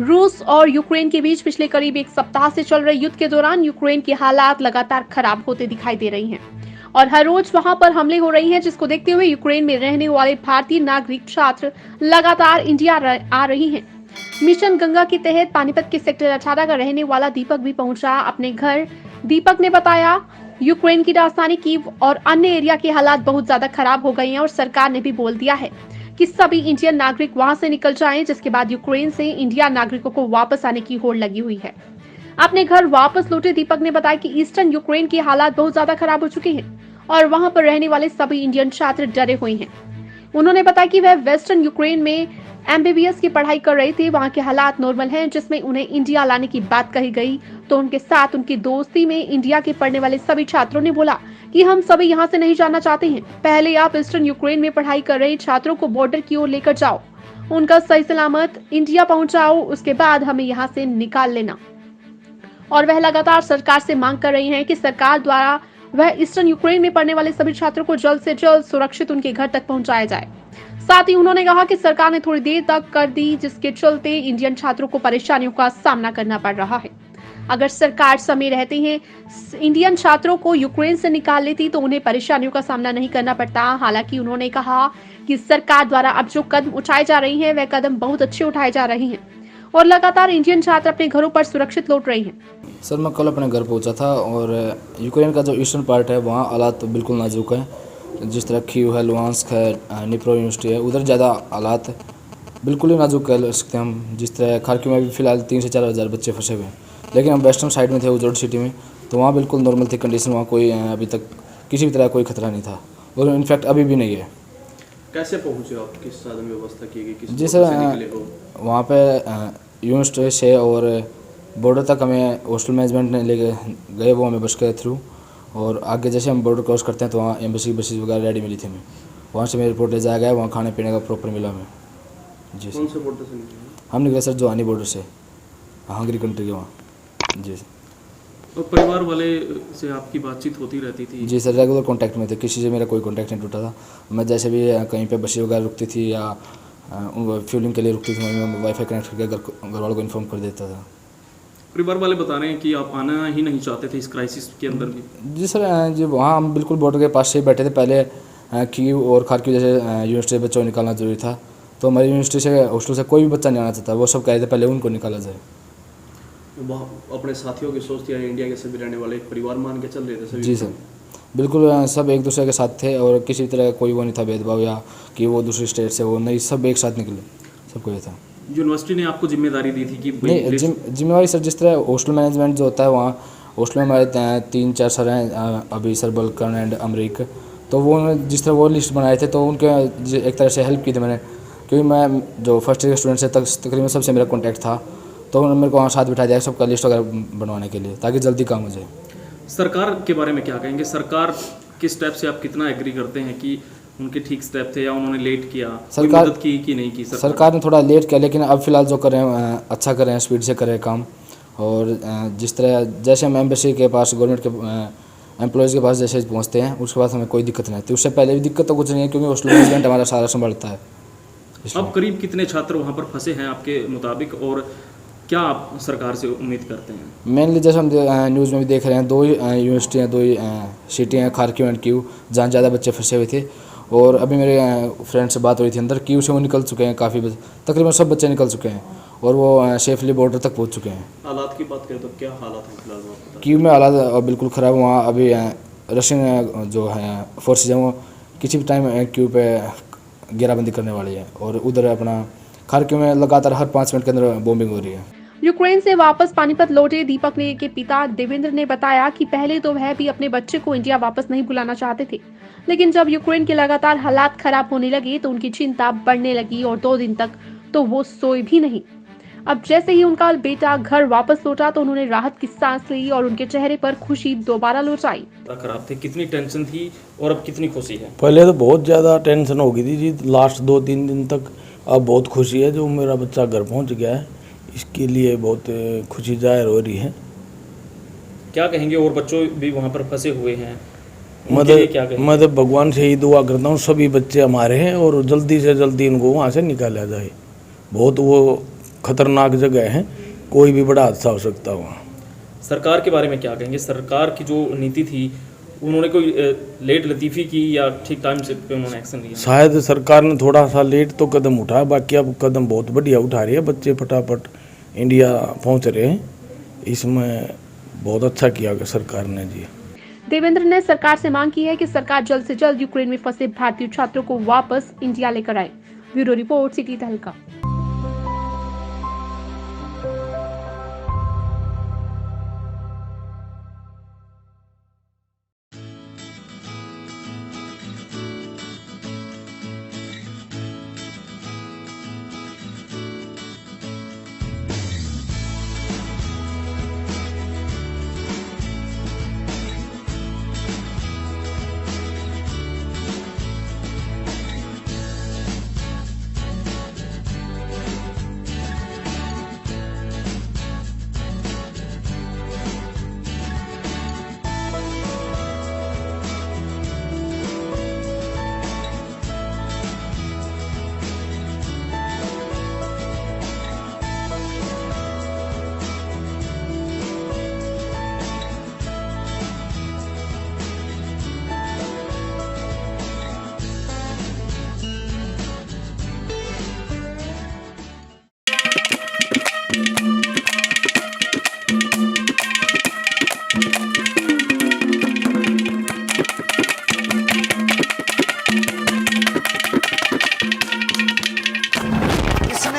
रूस और यूक्रेन के बीच पिछले करीब एक सप्ताह से चल रहे युद्ध के दौरान यूक्रेन की हालात लगातार खराब होते दिखाई दे रही हैं और हर रोज वहां पर हमले हो रही हैं, जिसको देखते हुए यूक्रेन में रहने वाले भारतीय नागरिक छात्र लगातार इंडिया आ रही हैं। मिशन गंगा के तहत पानीपत के सेक्टर 18 का रहने वाला दीपक भी पहुंचा अपने घर। दीपक ने बताया, यूक्रेन की राजधानी कीव और अन्य एरिया के हालात बहुत ज्यादा खराब हो गए हैं और सरकार ने भी बोल दिया है कि सभी इंडियन नागरिक वहां से निकल जाएं, जिसके बाद यूक्रेन से इंडिया नागरिकों को वापस आने की होड़ लगी हुई है। अपने घर वापस लौटे दीपक ने बताया कि ईस्टर्न यूक्रेन के हालात बहुत ज्यादा खराब हो चुके हैं और वहां पर रहने वाले सभी इंडियन छात्र डरे हुए हैं। उन्होंने बताया कि वह वेस्टर्न यूक्रेन में एमबीबीएस की पढ़ाई कर रहे थे। वहां के हालात नॉर्मल हैं, जिसमें उन्हें इंडिया लाने की बात कही गई तो उनके साथ उनकी दोस्ती में इंडिया के पढ़ने वाले सभी छात्रों ने बोला कि हम सभी यहाँ से नहीं जाना चाहते हैं। पहले आप ईस्टर्न यूक्रेन में पढ़ाई कर रहे छात्रों को बॉर्डर की ओर लेकर जाओ, उनका सही सलामत इंडिया पहुंचाओ, उसके बाद हमें यहाँ से निकाल लेना। और वह लगातार सरकार से मांग कर रही हैं कि सरकार द्वारा वह ईस्टर्न यूक्रेन में पढ़ने वाले सभी छात्रों को जल्द से जल्द सुरक्षित उनके घर तक पहुंचाया जाए। साथ ही उन्होंने कहा कि सरकार ने थोड़ी देर तक कर दी, जिसके चलते इंडियन छात्रों को परेशानियों का सामना करना पड़ रहा है। अगर सरकार समय रहते हैं इंडियन छात्रों को यूक्रेन से निकाल लेती तो उन्हें परेशानियों का सामना नहीं करना पड़ता। हालांकि उन्होंने कहा कि सरकार द्वारा अब जो कदम उठाए जा रहे हैं वह कदम बहुत अच्छे उठाए जा रहे हैं और लगातार इंडियन छात्र अपने घरों पर सुरक्षित लौट रहे हैं। सर, मैं कल अपने घर पहुंचा था और यूक्रेन का जो ईस्टर्न पार्ट है वहाँ हालात तो बिल्कुल नाजुक है। जिस तरह कीव है, लुहांस्क है, निप्रो यूनिवर्सिटी है, उधर ज़्यादा हालात बिल्कुल ही नाजुक कह सकते हैं हम। जिस तरह खार्किव में भी फिलहाल 3 से 4 हज़ार बच्चे फंसे हुए हैं, लेकिन हम वेस्टर्न साइड में थे, उजोड सिटी में, तो वहाँ बिल्कुल नॉर्मल थी कंडीशन। वहाँ कोई अभी तक किसी भी तरह कोई खतरा नहीं था और इनफैक्ट अभी भी नहीं है। कैसे पहुँचे आप? किस साधन व्यवस्था की गई? जी सर, वहाँ पे यूनिवर्सिटी से और बॉर्डर तक हमें हॉस्टल मैनेजमेंट ने लेके गए, वो हमें बस के थ्रू। और आगे जैसे हम बॉर्डर क्रॉस करते हैं तो वहाँ एम्बेसी बसेस वगैरह रेडी मिली थी हमें, वहाँ से मेरे रिपोर्ट ले जाया गया, वहाँ खाने पीने का प्रॉपर मिला हमें। जी सर। कौन से बॉर्डर से निकले? हम निकले सर जोहानी बॉर्डर से, हंगरी कंट्री के वहाँ। जी सर। और परिवार वाले से आपकी बातचीत होती रहती थी? जी सर, रेगुलर कांटेक्ट में थे, किसी से मेरा कोई कांटेक्ट नहीं टूटा था। मैं जैसे भी कहीं पे बसें वगैरह रुकती थी या फ्यूलिंग के लिए रुकती थी, मैं वाईफाई कनेक्ट करके घर वालों को इन्फॉर्म कर देता था। परिवार वाले बता रहे हैं कि आप आना ही नहीं चाहते थे इस क्राइसिस के अंदर भी? जी सर, जी वहाँ हम बिल्कुल बॉर्डर के पास से ही बैठे थे। पहले कीव और खार्किव जैसे यूनिवर्सिटी से बच्चों को निकालना जरूरी था, तो हमारी यूनिवर्सिटी से हॉस्टल से कोई भी बच्चा नहीं आना चाहता। वो सब कह रहे थे पहले उनको निकाला जाए। अपने साथियों की सोचती है, इंडिया के सभी रहने वाले एक परिवार मान के चल रहे थे सभी? जी सर, बिल्कुल सब एक दूसरे के साथ थे और किसी तरह कोई वो नहीं था भेदभाव या कि वो दूसरी स्टेट से, वो नहीं, सब एक साथ निकले, सबको ये था। यूनिवर्सिटी ने आपको जिम्मेदारी दी थी कि नहीं, जिम्मेवारी सर जिस तरह हॉस्टल मैनेजमेंट जो होता है, वहाँ हॉस्टल में हमारे 3-4 सर हैं, अभी सर बलकन एंड अमरीक, तो वो जिस तरह वो लिस्ट बनाए थे तो उनके एक तरह से हेल्प की थी मैंने, क्योंकि मैं जो फर्स्ट ईयर स्टूडेंट से तकरीबन सबसे मेरा कॉन्टैक्ट था, तो उन्होंने मेरे को वहाँ साथ बिठा दिया सबका लिस्ट वगैरह बनवाने के लिए, ताकि जल्दी काम हो जाए। सरकार के बारे में क्या कहेंगे? सरकार किस स्टेप से आप कितना एग्री करते हैं कि उनके ठीक स्टेप थे या उन्होंने लेट किया? सरकार मदद की कि नहीं की? सरकार ने थोड़ा लेट किया, लेकिन अब फिलहाल जो कर रहे हैं अच्छा कर रहे हैं, स्पीड से कर रहे हैं काम। और जिस तरह जैसे हम एम्बेसी के पास, गवर्नमेंट के एम्प्लॉयज़ के पास जैसे पहुँचते हैं, उसके बाद हमें कोई दिक्कत नहीं आती। उससे पहले भी दिक्कत तो कुछ नहीं है, क्योंकि हॉस्टल मैनेजमेंट हमारा सारा संभालता है। अब करीब कितने छात्र वहाँ पर फंसे हैं आपके मुताबिक, और क्या आप सरकार से उम्मीद करते हैं? मेनली जैसे हम न्यूज़ में भी देख रहे हैं, 2 यूनिवर्सिटी हैं, 2 सिटी हैं, खार्किव एंड कीव, जहाँ ज़्यादा बच्चे फंसे हुए थे। और अभी मेरे फ्रेंड से बात हुई थी अंदर, कीव से वो निकल चुके हैं, काफ़ी तकरीबन सब बच्चे निकल चुके हैं और वो सेफली बॉर्डर तक पहुँच चुके हैं। हालात की बात करें तो क्या हालात हैं फिलहाल? कीव में हालात बिल्कुल ख़राब। वहाँ अभी रशियन जो है फोर्सेज हैं वो किसी भी टाइम कीव पे घेराबंदी करने वाली है, और उधर अपना खार्किव में लगातार हर 5 मिनट के अंदर बॉम्बिंग हो रही है। यूक्रेन से वापस पानीपत लौटे दीपक के पिता देवेंद्र ने बताया कि पहले तो वह भी अपने बच्चे को इंडिया वापस नहीं बुलाना चाहते थे, लेकिन जब यूक्रेन के लगातार हालात खराब होने लगे तो उनकी चिंता बढ़ने लगी और 2 दिन तक तो वो सोए भी नहीं। अब जैसे ही उनका बेटा घर वापस लौटा तो उन्होंने राहत की सांस ली और उनके चेहरे पर खुशी दोबारा लौट आई। खराब थे, कितनी टेंशन थी और अब कितनी खुशी है? पहले तो बहुत ज़्यादा टेंशन हो गई थी जी, लास्ट 2-3 दिन तक। अब बहुत खुशी है जो मेरा बच्चा घर पहुंच गया है, इसके लिए बहुत खुशी जाहिर हो रही है। क्या कहेंगे? और बच्चों भी वहाँ पर फंसे हुए हैं, उनके लिए क्या कहेंगे? मैं तो भगवान से ही दुआ करता हूँ सभी बच्चे हमारे हैं और जल्दी से जल्दी इनको वहाँ से निकाला जाए। बहुत वो खतरनाक जगह है, कोई भी बड़ा हादसा हो सकता है वहाँ। सरकार के बारे में क्या कहेंगे? सरकार की जो नीति थी, उन्होंने कोई लेट लतीफ़ी की या ठीक टाइम से पे उन्होंने एक्शन लिया? शायद सरकार ने थोड़ा सा लेट तो कदम उठाया, बाकी अब कदम बहुत बढ़िया उठा रही है। बच्चे फटाफट इंडिया पहुँच रहे हैं, इसमें बहुत अच्छा किया सरकार ने जी। देवेंद्र ने सरकार से मांग की है कि सरकार जल्द से जल्द यूक्रेन में फंसे भारतीय छात्रों को वापस इंडिया लेकर आए। ब्यूरो रिपोर्ट, सिटी तहलका।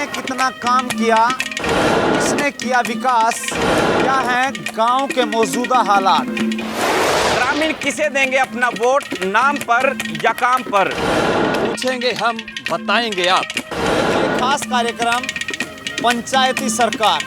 कितना काम किया, किसने किया विकास, क्या है गांव के मौजूदा हालात। ग्रामीण किसे देंगे अपना वोट, नाम पर या काम पर? पूछेंगे हम, बताएंगे आप। ये खास कार्यक्रम पंचायती सरकार।